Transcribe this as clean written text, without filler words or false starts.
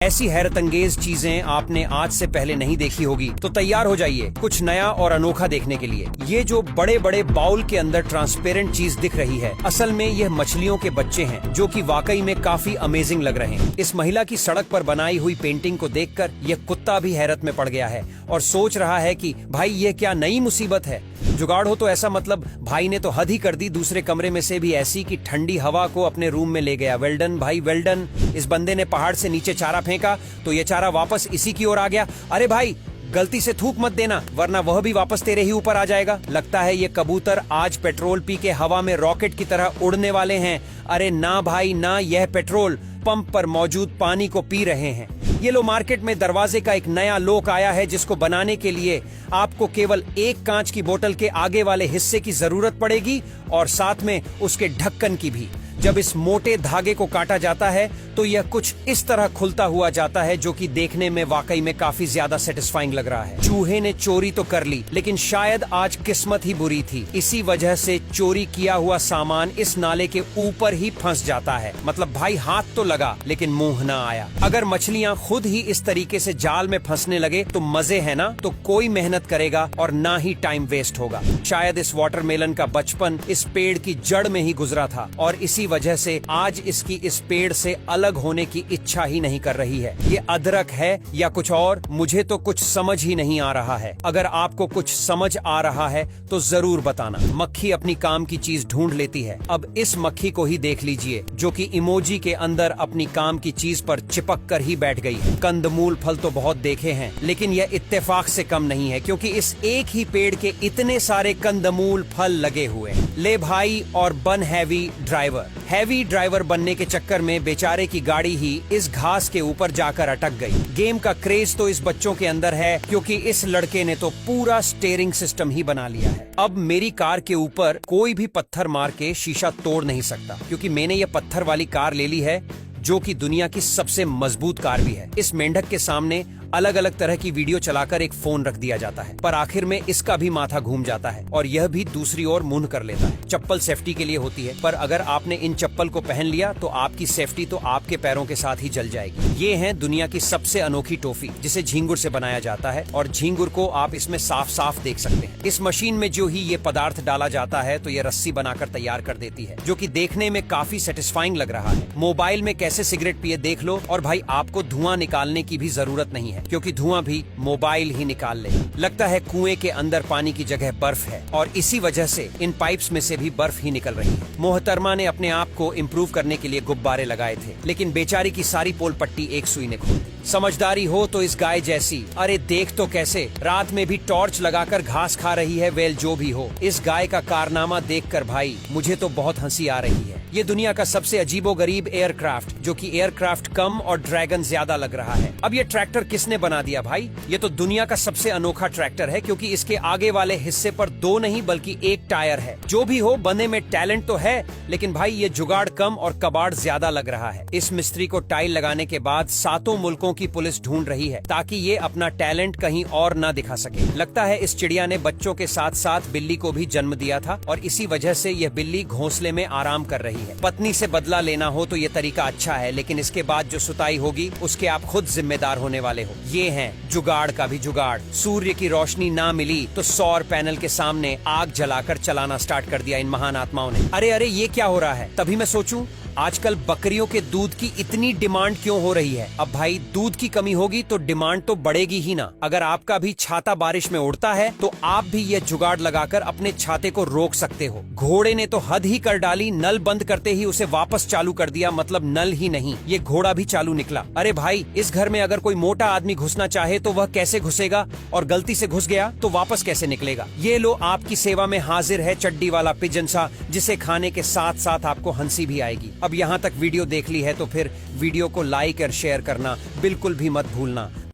ऐसी हैरतअंगेज चीजें आपने आज से पहले नहीं देखी होगी, तो तैयार हो जाइए कुछ नया और अनोखा देखने के लिए। ये जो बड़े बड़े बाउल के अंदर ट्रांसपेरेंट चीज दिख रही है, असल में यह मछलियों के बच्चे हैं, जो कि वाकई में काफी अमेजिंग लग रहे हैं। इस महिला की सड़क पर बनाई हुई पेंटिंग को देखकर यह कुत्ता भी हैरत में पड़ गया है और सोच रहा है कि भाई ये क्या नई मुसीबत है। जुगाड़ हो तो ऐसा मतलब भाई ने तो हद ही कर दी, दूसरे कमरे में से भी ऐसी कि ठंडी हवा को अपने रूम में ले गया। वेल्डन भाई वेल्डन। इस बंदे ने पहाड़ से नीचे चारा फेंका तो ये चारा वापस इसी की ओर आ गया। अरे भाई गलती से थूक मत देना, वरना वह भी वापस तेरे ही ऊपर आ जाएगा। लगता है ये कबूतर आज पेट्रोल पी के हवा में रॉकेट की तरह उड़ने वाले हैं। अरे ना भाई ना, यह पेट्रोल पंप पर मौजूद पानी को पी रहे हैं। ये लो मार्केट में दरवाजे का एक नया लोक आया है, जिसको बनाने के लिए आपको केवल एक कांच की बोतल के आगे वाले हिस्से की जरूरत पड़ेगी और साथ में उसके ढक्कन की भी। जब इस मोटे धागे को काटा जाता है तो यह कुछ इस तरह खुलता हुआ जाता है, जो कि देखने में वाकई में काफी ज्यादा सेटिस्फाइंग लग रहा है। चूहे ने चोरी तो कर ली, लेकिन शायद आज किस्मत ही बुरी थी। इसी वजह से चोरी किया हुआ सामान इस नाले के ऊपर ही फंस जाता है। मतलब भाई हाथ तो लगा लेकिन मुंह ना आया। अगर मछलियां खुद ही इस तरीके से जाल में फंसने लगे तो मजे है ना, तो कोई मेहनत करेगा और ना ही टाइम वेस्ट होगा। शायद इस वाटरमेलन का बचपन इस पेड़ की जड़ में ही गुजरा था और इसी वजह से आज इसकी इस पेड़ से अलग होने की इच्छा ही नहीं कर रही है। ये अदरक है या कुछ और, मुझे तो कुछ समझ ही नहीं आ रहा है। अगर आपको कुछ समझ आ रहा है तो जरूर बताना। मक्खी अपनी काम की चीज ढूंढ लेती है। अब इस मक्खी को ही देख लीजिए, जो कि इमोजी के अंदर अपनी काम की चीज पर चिपक कर ही बैठ गई है। कंदमूल फल तो बहुत देखे हैं, लेकिन यह इत्तेफाक से कम नहीं है, क्योंकि इस एक ही पेड़ के इतने सारे कंदमूल फल लगे हुए हैं। ले भाई और बन हैवी ड्राइवर। हैवी ड्राइवर बनने के चक्कर में बेचारे की गाड़ी ही इस घास के ऊपर जाकर अटक गई। गेम का क्रेज तो इस बच्चों के अंदर है, क्योंकि इस लड़के ने तो पूरा स्टीयरिंग सिस्टम ही बना लिया है। अब मेरी कार के ऊपर कोई भी पत्थर मार के शीशा तोड़ नहीं सकता, क्योंकि मैंने ये पत्थर वाली कार ले ली है, जो कि दुनिया की सबसे मजबूत कार भी है। इस मेंढक के सामने अलग अलग तरह की वीडियो चलाकर एक फोन रख दिया जाता है, पर आखिर में इसका भी माथा घूम जाता है और यह भी दूसरी ओर मुंह कर लेता है। चप्पल सेफ्टी के लिए होती है, पर अगर आपने इन चप्पल को पहन लिया तो आपकी सेफ्टी तो आपके पैरों के साथ ही जल जाएगी। ये है दुनिया की सबसे अनोखी टोफी, जिसे झींगुर से बनाया जाता है और झींगुर को आप इसमें साफ साफ देख सकते हैं। इस मशीन में जो ही ये पदार्थ डाला जाता है तो ये रस्सी बनाकर तैयार कर देती है, जो कि देखने में काफी सेटिस्फाइंग लग रहा है। मोबाइल में कैसे सिगरेट पिए देख लो, और भाई आपको धुआं निकालने की भी जरूरत नहीं है, क्योंकि धुआं भी मोबाइल ही निकाल ले। लगता है कुएं के अंदर पानी की जगह बर्फ है और इसी वजह से इन पाइप्स में से भी बर्फ ही निकल रही है। मोहतरमा ने अपने आप को इम्प्रूव करने के लिए गुब्बारे लगाए थे, लेकिन बेचारी की सारी पोल पट्टी एक सुई ने खोल दी। समझदारी हो तो इस गाय जैसी। अरे देख तो कैसे रात में भी टॉर्च लगाकर घास खा रही है। वेल जो भी हो, इस गाय का कारनामा देखकर भाई मुझे तो बहुत हंसी आ रही है। ये दुनिया का सबसे अजीबोगरीब एयरक्राफ्ट, जो कि एयरक्राफ्ट कम और ड्रैगन ज्यादा लग रहा है। अब ये ट्रैक्टर किसने बना दिया भाई? ये तो दुनिया का सबसे अनोखा ट्रैक्टर है, क्योंकि इसके आगे वाले हिस्से पर दो नहीं बल्कि एक टायर है। जो भी हो, बंदे में टैलेंट तो है, लेकिन भाई ये जुगाड़ कम और कबाड़ ज्यादा लग रहा है। इस मिस्त्री को टाइल लगाने के बाद 7 मुल्कों की पुलिस ढूंढ रही है, ताकि ये अपना टैलेंट कहीं और न दिखा सके। लगता है इस चिड़िया ने बच्चों के साथ साथ बिल्ली को भी जन्म दिया था और इसी वजह से यह बिल्ली घोंसले में आराम कर रही है। पत्नी से बदला लेना हो तो ये तरीका अच्छा है, लेकिन इसके बाद जो सुताई होगी उसके आप खुद जिम्मेदार होने वाले हो। ये है जुगाड़ का भी जुगाड़। सूर्य की रोशनी ना मिली तो सौर पैनल के सामने आग जलाकर चलाना स्टार्ट कर दिया इन महान आत्माओं ने। अरे अरे ये क्या हो रहा है? तभी मैं सोचूं, आजकल बकरियों के दूध की इतनी डिमांड क्यों हो रही है? अब भाई दूध की कमी होगी तो डिमांड तो बढ़ेगी ही ना। अगर आपका भी छाता बारिश में उड़ता है तो आप भी ये जुगाड़ लगाकर अपने छाते को रोक सकते हो। घोड़े ने तो हद ही कर डाली, नल बंद करते ही उसे वापस चालू कर दिया। मतलब नल ही नहीं, ये घोड़ा भी चालू निकला। अरे भाई इस घर में अगर कोई मोटा आदमी घुसना चाहे तो वह कैसे घुसेगा, और गलती से घुस गया तो वापस कैसे निकलेगा? ये लो आपकी सेवा में हाजिर है चड्डी वाला पिजन सा, जिसे खाने के साथ साथ आपको हंसी भी आएगी। अब यहाँ तक वीडियो देख ली है तो फिर वीडियो को लाइक और शेयर करना बिल्कुल भी मत भूलना।